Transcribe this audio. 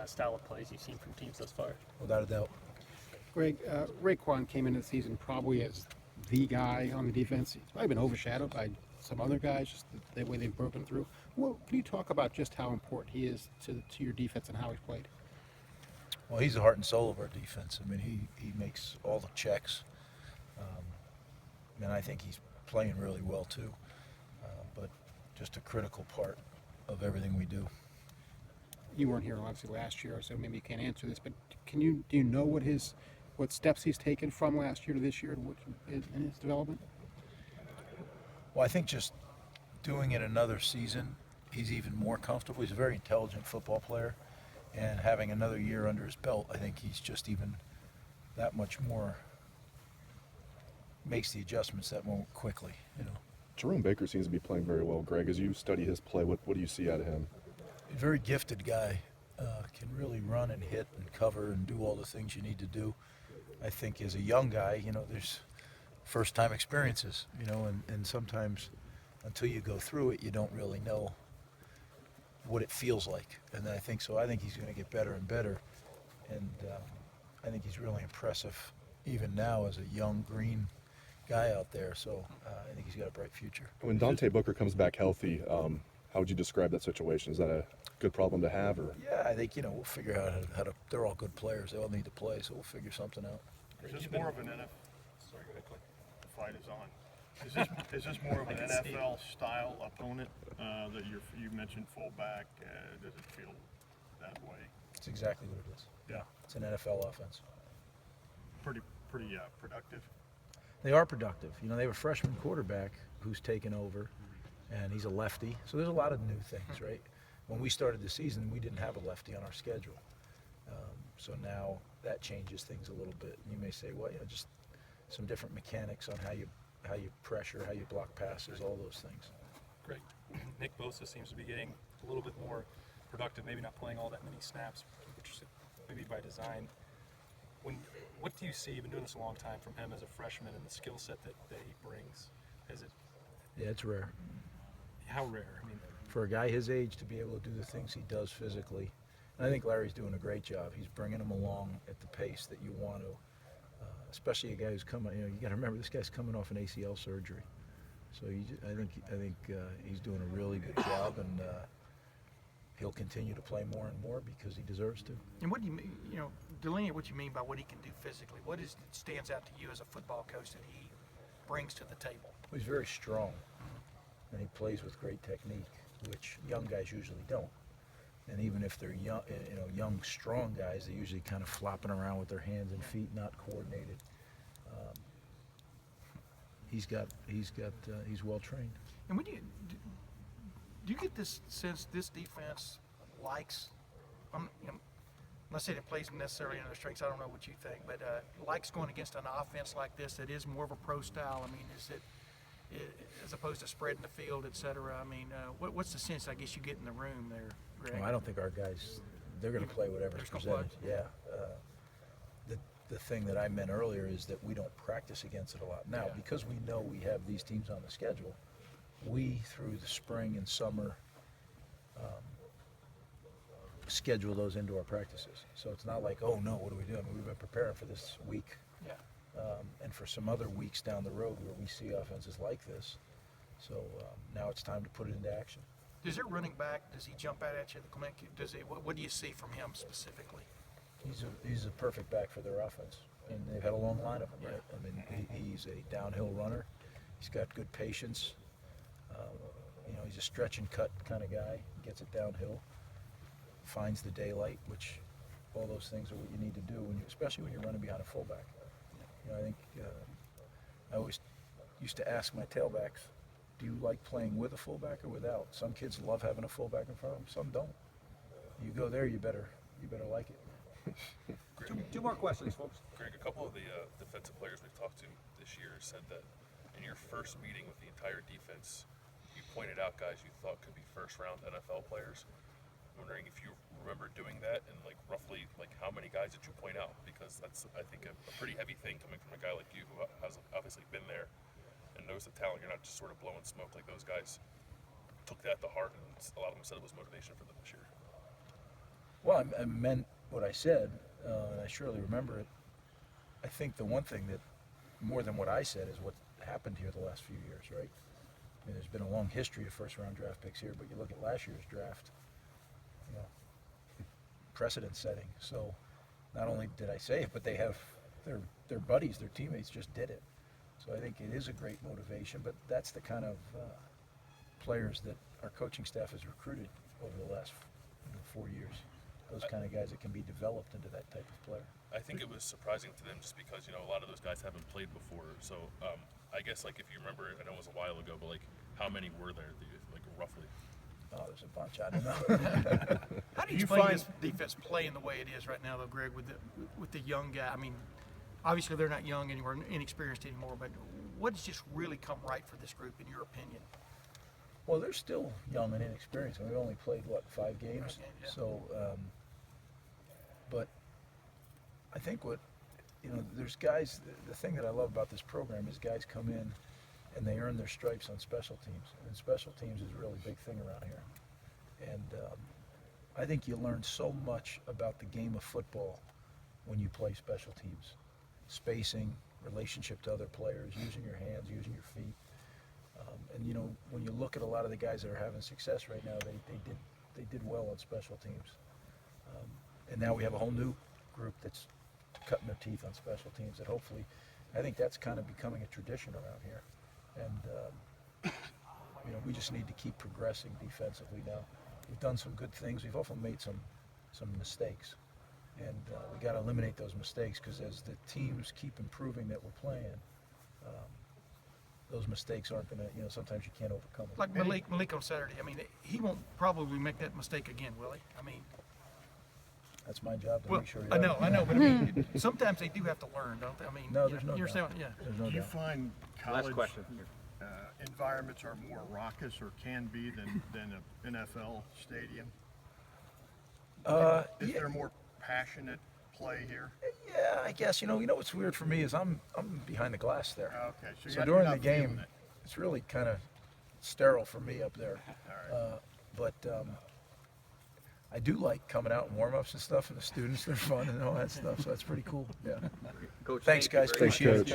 style of plays you've seen from teams thus far. Without a doubt. Greg, Raekwon came into the season probably as the guy on the defense. He's probably been overshadowed by some other guys, just the way they've broken through. Well, can you talk about just how important he is to your defense and how he's played? Well, he's the heart and soul of our defense. I mean, he makes all the checks. And I think he's playing really well too. But just a critical part of everything we do. You weren't here obviously last year, so maybe you can't answer this, but do you know what steps he's taken from last year to this year in his development? Well, I think just doing it another season, he's even more comfortable. He's a very intelligent football player, and having another year under his belt, I think he's just even that much more, makes the adjustments that more quickly, you know. Jerome Baker seems to be playing very well. Greg, as you study his play, what do you see out of him? A very gifted guy, can really run and hit and cover and do all the things you need to do. I think as a young guy, you know, there's first-time experiences, you know, and sometimes until you go through it, you don't really know what it feels like. And I think he's going to get better and better. And I think he's really impressive even now as a young green guy out there. So I think he's got a bright future. When Dante Booker comes back healthy, how would you describe that situation? Is that a good problem to have? Or? Yeah, I think, you know, we'll figure out how to, they're all good players. They all need to play, so we'll figure something out. Is this more of an NFL? Sorry, the fight is on. Is this more of an NFL style opponent that you mentioned fullback? Does it feel that way? It's exactly what it is. Yeah. It's an NFL offense. Pretty productive. They are productive. You know, they have a freshman quarterback who's taken over, and he's a lefty. So there's a lot of new things, right? When we started the season, we didn't have a lefty on our schedule. So now that changes things a little bit. You may say, well, you know, just some different mechanics on how you pressure, how you block passes, all those things. Great. Nick Bosa seems to be getting a little bit more productive, maybe not playing all that many snaps, which is maybe by design. What do you see? You've been doing this a long time, from him as a freshman and the skill set that he brings. Yeah, it's rare. How rare? I mean, for a guy his age to be able to do the things he does physically. And I think Larry's doing a great job. He's bringing him along at the pace that you want to, especially a guy who's coming, you know, you got to remember this guy's coming off an ACL surgery. So I think he's doing a really good job, and he'll continue to play more and more because he deserves to. And what do you mean, you know, delineate what you mean by what he can do physically? What stands out to you as a football coach that he brings to the table? Well, he's very strong, and he plays with great technique, which young guys usually don't. And even if they're young, you know, young, strong guys, they're usually kind of flopping around with their hands and feet, not coordinated. He's well trained. And when do you get this sense this defense likes? You know, let's say it plays necessarily in their strengths. I don't know what you think, but likes going against an offense like this that is more of a pro style. I mean, is it as opposed to spreading the field, et cetera? I mean, what's the sense I guess you get in the room there, Greg? Well, I don't think our guys, they're going to play whatever's presented. Yeah. The thing that I meant earlier is that we don't practice against it a lot. Now, because we know we have these teams on the schedule, we, through the spring and summer, schedule those into our practices. So it's not like, oh no, what are we doing? We've been preparing for this week. Yeah. And for some other weeks down the road where we see offenses like this. So now it's time to put it into action. Does your running back, does he jump out at you? What do you see from him specifically? He's a perfect back for their offense, and they've had a long line of them, right? I mean, he's a downhill runner. He's got good patience. You know, he's a stretch and cut kind of guy. Gets it downhill, finds the daylight, which all those things are what you need to do especially when you're running behind a fullback. You know, I think I always used to ask my tailbacks, do you like playing with a fullback or without? Some kids love having a fullback in front of them. Some don't. You go there, you better like it. Two more questions, folks. Greg, a couple of the defensive players we've talked to this year said that in your first meeting with the entire defense, you pointed out guys you thought could be first-round NFL players. I'm wondering if you remember doing that, and roughly how many guys did you point out? Because that's, I think, a pretty heavy thing coming from a guy like you who has obviously been there and knows the talent. You're not just sort of blowing smoke. Like, those guys took that to heart, and a lot of them said it was motivation for them this year. Well, I meant what I said, and I surely remember it. I think the one thing that, more than what I said, is what happened here the last few years, right? I mean, there's been a long history of first-round draft picks here, but you look at last year's draft, you know, precedent-setting. So, not only did I say it, but they have their buddies, their teammates just did it. So I think it is a great motivation, but that's the kind of players that our coaching staff has recruited over the last 4 years. Those kind of guys that can be developed into that type of player. I think it was surprising to them just because, you know, a lot of those guys haven't played before. So I guess, like, if you remember, I know it was a while ago, but, like, how many were there, like, roughly? Oh, there's a bunch. I don't know. How do you explain this defense playing the way it is right now, though, Greg, with the young guy? I mean, obviously they're not young anymore, inexperienced anymore, but what has just really come right for this group, in your opinion? Well, they're still young and inexperienced. We've only played, what, 5 games? Yeah. So, but I think there's guys, the thing that I love about this program is guys come in and they earn their stripes on special teams. And special teams is a really big thing around here. And I think you learn so much about the game of football when you play special teams. Spacing, relationship to other players, using your hands, using your feet. And you know, when you look at a lot of the guys that are having success right now, they did well on special teams. And now we have a whole new group that's cutting their teeth on special teams that hopefully, I think that's kind of becoming a tradition around here. And you know, we just need to keep progressing defensively now. We've done some good things. We've also made some mistakes. And we got to eliminate those mistakes, because as the teams keep improving that we're playing, those mistakes aren't going to, you know, sometimes you can't overcome them. Like Malik on Saturday. I mean, he won't probably make that mistake again, will he? I mean, That's my job to well, make sure. I know, but I mean, sometimes they do have to learn, don't they? I mean, No, there's no you're doubt. saying, yeah. There's no Do you doubt. find Last college question. environments are more raucous or can be than an NFL stadium? Is Yeah, there more passionate play here? yeah, I guess. You know what's weird for me is I'm behind the glass there. Okay, so, So you're during not the game, feeling it. it's really kind of sterile for me up there. But I do like coming out in warm-ups and stuff, and the students, they're fun and all that stuff. So that's pretty cool. Yeah. Coach, Thanks, thank you guys. very much. Appreciate it. Coach.